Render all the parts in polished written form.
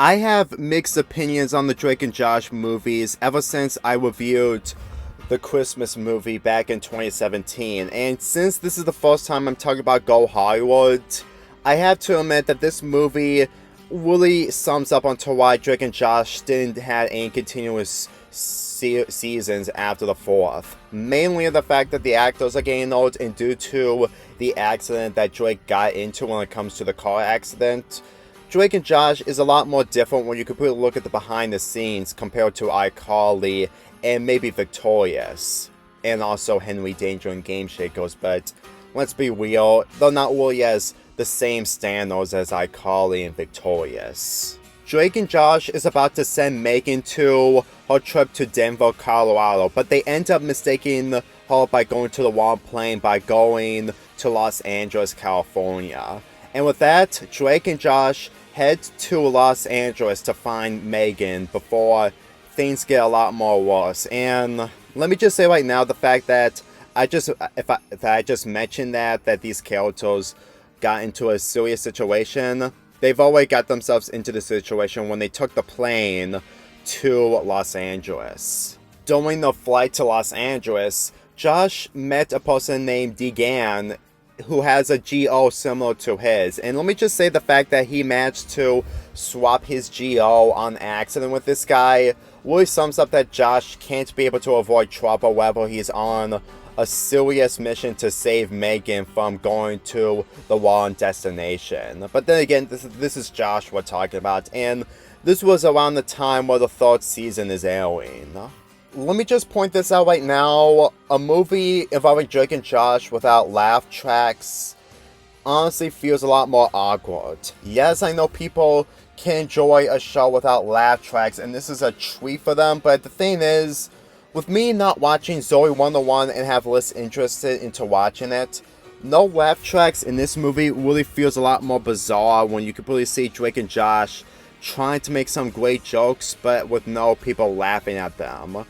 I have mixed opinions on the Drake and Josh movies ever since I reviewed the Christmas movie back in 2017. And since this is the first time I'm talking about Go Hollywood, I have to admit that this movie really sums up onto why Drake and Josh didn't have any continuous seasons after the fourth. Mainly the fact that the actors are getting old, and due to the accident that Drake got into when it comes to the car accident, Drake and Josh is a lot more different when you completely look at the behind the scenes compared to iCarly and maybe Victorious, and also Henry Danger and Game Shakers, but let's be real, they're not really as the same standards as iCarly and Victorious. Drake and Josh is about to send Megan to her trip to Denver, Colorado, but they end up mistaking her by going to the wrong plane by going to Los Angeles, California. And with that, Drake and Josh head to Los Angeles to find Megan before things get a lot more worse. And let me just say right now, the fact that I just mentioned that these characters got into a serious situation, they've already got themselves into the situation when they took the plane to Los Angeles. During the flight to Los Angeles, Josh met a person named Degan who has a GO similar to his. And let me just say the fact that he managed to swap his GO on accident with this guy really sums up that Josh can't be able to avoid trouble whether he's on a serious mission to save Megan from going to the wrong destination. But then again, this is Josh we're talking about, and this was around the time where the third season is airing. Let me just point this out right now. A movie involving Drake and Josh without laugh tracks honestly feels a lot more awkward. Yes, I know people can enjoy a show without laugh tracks, and this is a treat for them, but the thing is, with me not watching Zoe 101 and have less interest into watching it, no laugh tracks in this movie really feels a lot more bizarre when you completely see Drake and Josh trying to make some great jokes, but with no people laughing at them.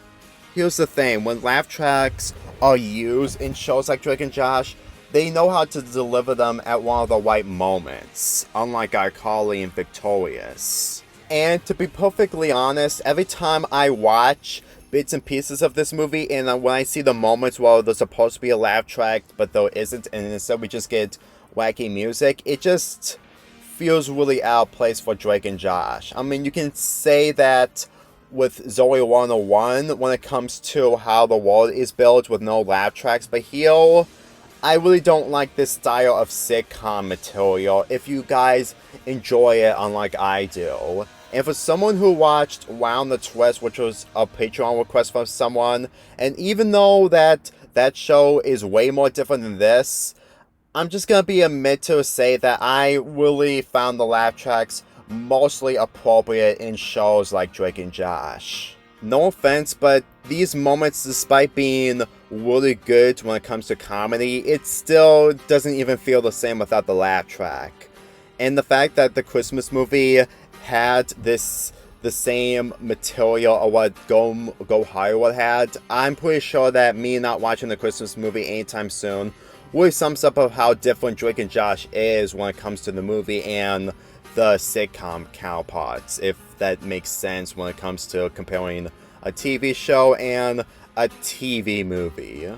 Here's the thing, when laugh tracks are used in shows like Drake and Josh, they know how to deliver them at one of the right moments, unlike iCarly and Victorious. And to be perfectly honest, every time I watch bits and pieces of this movie, and when I see the moments where there's supposed to be a laugh track, but there isn't, and instead we just get wacky music, it just feels really out of place for Drake and Josh. I mean, you can say that with Zoe 101 when it comes to how the world is built with no laugh tracks, but here, I really don't like this style of sitcom material if you guys enjoy it unlike I do. And for someone who watched Round the Twist, which was a Patreon request from someone, and even though that show is way more different than this, I'm just gonna be admit to say that I really found the laugh tracks mostly appropriate in shows like Drake and Josh. No offense, but these moments, despite being really good when it comes to comedy, it still doesn't even feel the same without the laugh track. And the fact that the Christmas movie had the same material of what Go Hollywood had, I'm pretty sure that me not watching the Christmas movie anytime soon really sums up of how different Drake and Josh is when it comes to the movie and the sitcom counterparts, if that makes sense when it comes to comparing a TV show and a TV movie.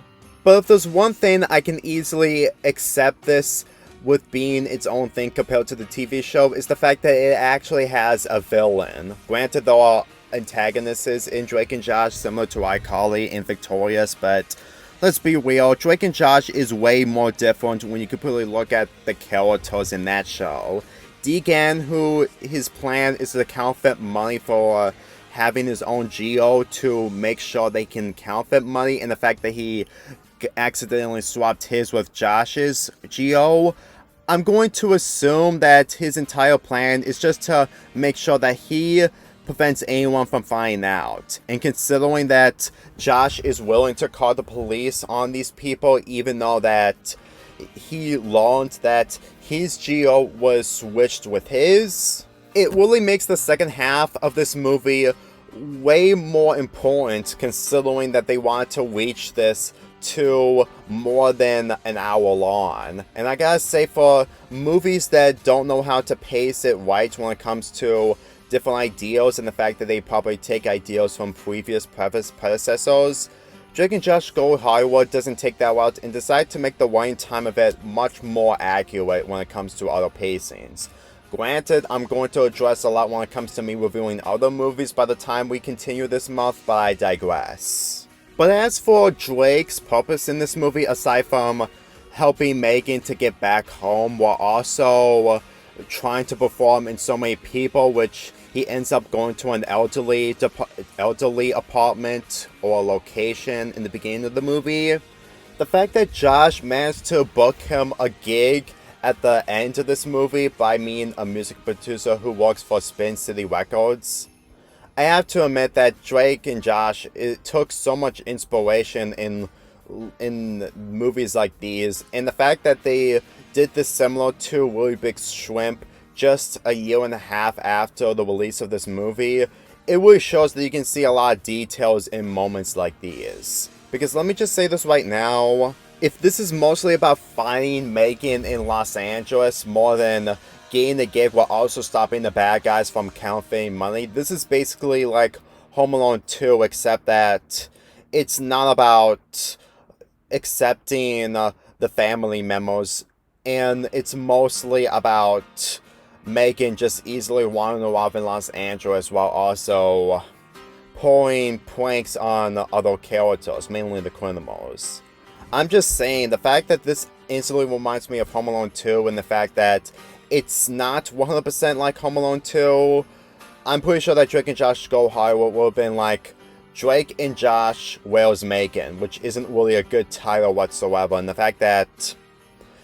But if there's one thing I can easily accept this with being its own thing compared to the TV show, is the fact that it actually has a villain. Granted, there are antagonists in Drake and Josh similar to iCarly and Victorious, but let's be real, Drake and Josh is way more different when you completely look at the characters in that show. Degan, who his plan is to counterfeit money for having his own GO to make sure they can counterfeit money, and the fact that he accidentally swapped his with Josh's GO, I'm going to assume that his entire plan is just to make sure that he prevents anyone from finding out. And considering that Josh is willing to call the police on these people, even though that he learned that his GO was switched with his, it really makes the second half of this movie way more important, considering that they wanted to reach this to more than an hour long. And I gotta say, for movies that don't know how to pace it right when it comes to different ideals and the fact that they probably take ideals from previous predecessors, Drake and Josh Go Hollywood doesn't take that route and decide to make the running time of it much more accurate when it comes to other pacings. Granted, I'm going to address a lot when it comes to me reviewing other movies by the time we continue this month, but I digress. But as for Drake's purpose in this movie, aside from helping Megan to get back home while also trying to perform in so many people, which he ends up going to an elderly apartment or location in the beginning of the movie, the fact that Josh managed to book him a gig at the end of this movie by mean a music producer who works for Spin City Records, I have to admit that Drake and Josh took so much inspiration in movies like these, and the fact that they did this similar to Really Big Shrimp just a year and a half after the release of this movie, it really shows that you can see a lot of details in moments like these. Because let me just say this right now, if this is mostly about finding Megan in Los Angeles more than getting the gig while also stopping the bad guys from counterfeiting money, this is basically like Home Alone 2, except that it's not about accepting the family memos, and it's mostly about Megan just easily wandering around in Los Angeles while also pulling pranks on other characters, mainly the criminals. I'm just saying, the fact that this instantly reminds me of Home Alone 2 and the fact that it's not 100% like Home Alone 2, I'm pretty sure that Drake and Josh Go Hollywood would have been like Drake and Josh Where's Megan, which isn't really a good title whatsoever, and the fact that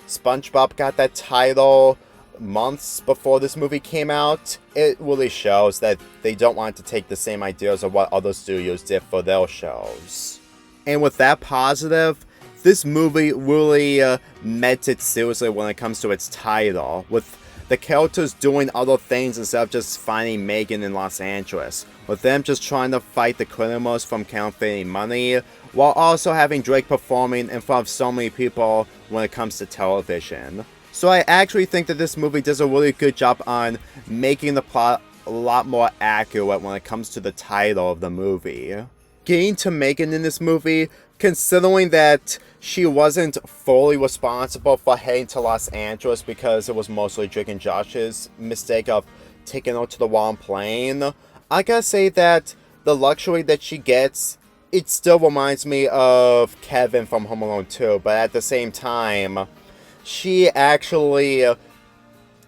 SpongeBob got that title months before this movie came out, it really shows that they don't want to take the same ideas of what other studios did for their shows. And with that positive, this movie really meant it seriously when it comes to its title, with the characters doing other things instead of just finding Megan in Los Angeles, with them just trying to fight the criminals from counterfeiting money, while also having Drake performing in front of so many people when it comes to television. So I actually think that this movie does a really good job on making the plot a lot more accurate when it comes to the title of the movie. Getting to Megan in this movie, considering that she wasn't fully responsible for heading to Los Angeles because it was mostly Drake and Josh's mistake of taking her to the wrong plane, I gotta say that the luxury that she gets, it still reminds me of Kevin from Home Alone 2, but at the same time, she actually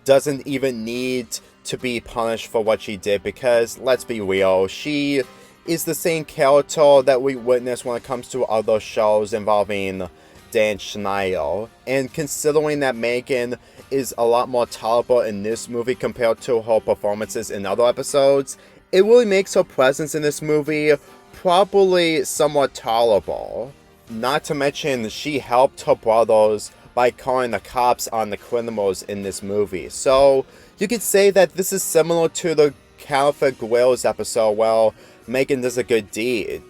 doesn't even need to be punished for what she did, because let's be real, she is the same character that we witness when it comes to other shows involving Dan Schneider. And considering that Megan is a lot more tolerable in this movie compared to her performances in other episodes, it really makes her presence in this movie probably somewhat tolerable. Not to mention, she helped her brothers by calling the cops on the criminals in this movie. So you could say that this is similar to the Counterfeit Grills episode where Megan does a good deed,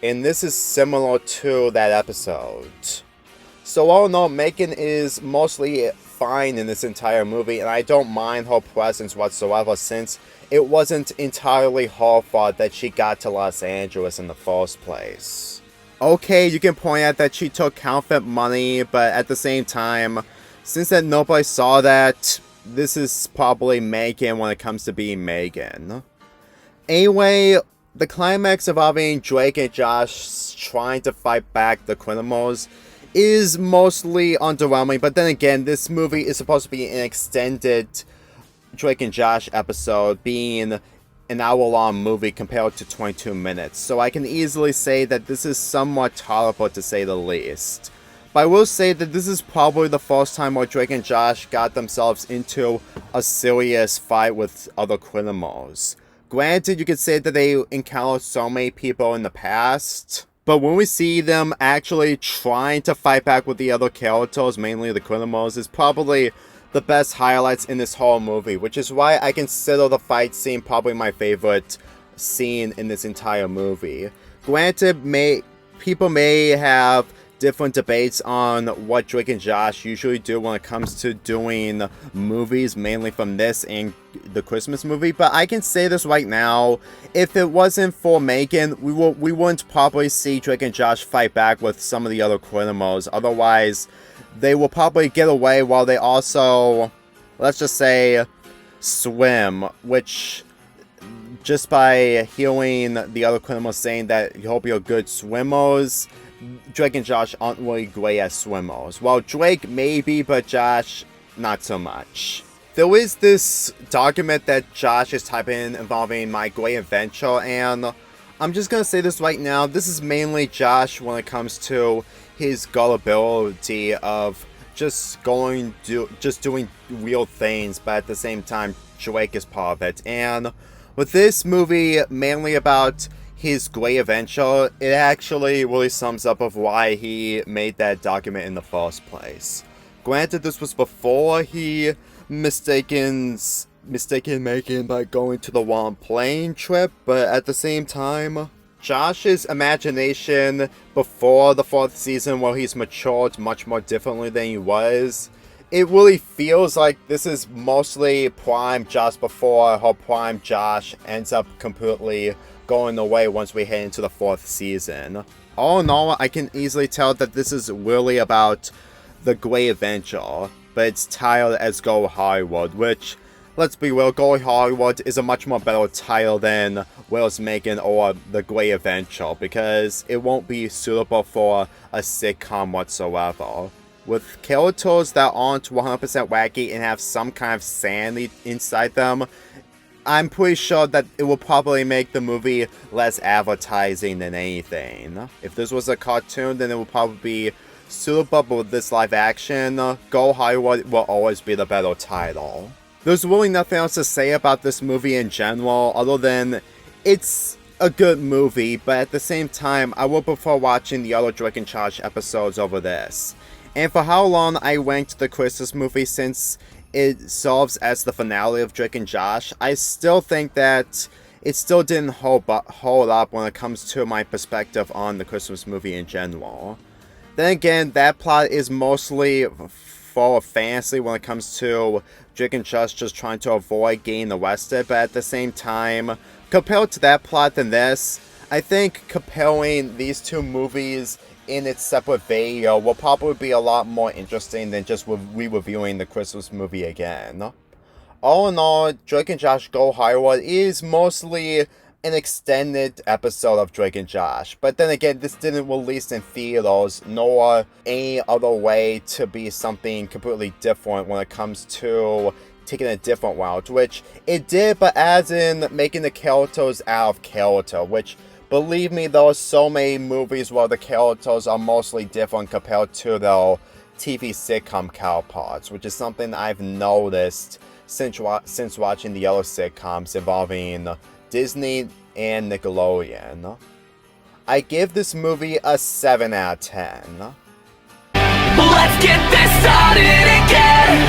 and this is similar to that episode. So all in all, Megan is mostly fine in this entire movie, and I don't mind her presence whatsoever, since it wasn't entirely her fault that she got to Los Angeles in the first place. Okay, you can point out that she took counterfeit money, but at the same time, since that nobody saw that, this is probably Megan when it comes to being Megan. Anyway, the climax involving Drake and Josh trying to fight back the criminals is mostly underwhelming, but then again, this movie is supposed to be an extended Drake and Josh episode, being an hour-long movie compared to 22 minutes, so I can easily say that this is somewhat tolerable to say the least. But I will say that this is probably the first time where Drake and Josh got themselves into a serious fight with other criminals. Granted, you could say that they encountered so many people in the past, but when we see them actually trying to fight back with the other characters, mainly the criminals, is probably the best highlights in this whole movie, which is why I consider the fight scene probably my favorite scene in this entire movie. Granted, people may have different debates on what Drake and Josh usually do when it comes to doing movies, mainly from this and the Christmas movie, but I can say this right now, if it wasn't for Megan, we wouldn't probably see Drake and Josh fight back with some of the other criminals. Otherwise, they will probably get away while they also, let's just say, swim, which, just by hearing the other criminals saying that you hope you're good swimmers, Drake and Josh aren't really great as swimmers. Well, Drake maybe, but Josh, not so much. There is this document that Josh is typing in involving My Great Adventure, and I'm just gonna say this right now, this is mainly Josh when it comes to his gullibility of just doing real things, but at the same time, Drake is part of it. And with this movie mainly about his great adventure, it actually really sums up of why he made that document in the first place. Granted, this was before he mistaken Megan by going to the wrong plane trip, but at the same time, Josh's imagination before the 4th season, where he's matured much more differently than he was, it really feels like this is mostly prime Josh before her prime Josh ends up completely going away once we head into the 4th season. All in all, I can easily tell that this is really about the Great Adventure, but it's titled as Go Hollywood, which, let's be real, Go Hollywood is a much more better title than Where's Megan or The Great Adventure, because it won't be suitable for a sitcom whatsoever. With characters that aren't 100% wacky and have some kind of sanity inside them, I'm pretty sure that it will probably make the movie less advertising than anything. If this was a cartoon, then it would probably be suitable, but with this live action, Go Hollywood will always be the better title. There's really nothing else to say about this movie in general, other than it's a good movie, but at the same time, I would prefer watching the other Drake and Josh episodes over this. And for how long I ranked the Christmas movie, since it serves as the finale of Drake and Josh, I still think that it still didn't hold up when it comes to my perspective on the Christmas movie in general. Then again, that plot is mostly full of fantasy when it comes to Drake and Josh just trying to avoid getting arrested, but at the same time, compared to that plot than this, I think comparing these two movies in its separate video will probably be a lot more interesting than just re-reviewing the Christmas movie again. All in all, Drake and Josh Go Hollywood is mostly an extended episode of Drake and Josh, but then again, this didn't release in theaters, nor any other way to be something completely different when it comes to taking a different route, which it did, but as in making the characters out of character, which, believe me, there are so many movies where the characters are mostly different compared to their TV sitcom counterparts, which is something I've noticed since watching the other sitcoms involving Disney and Nickelodeon. I give this movie a 7 out of 10. Let's get this started again.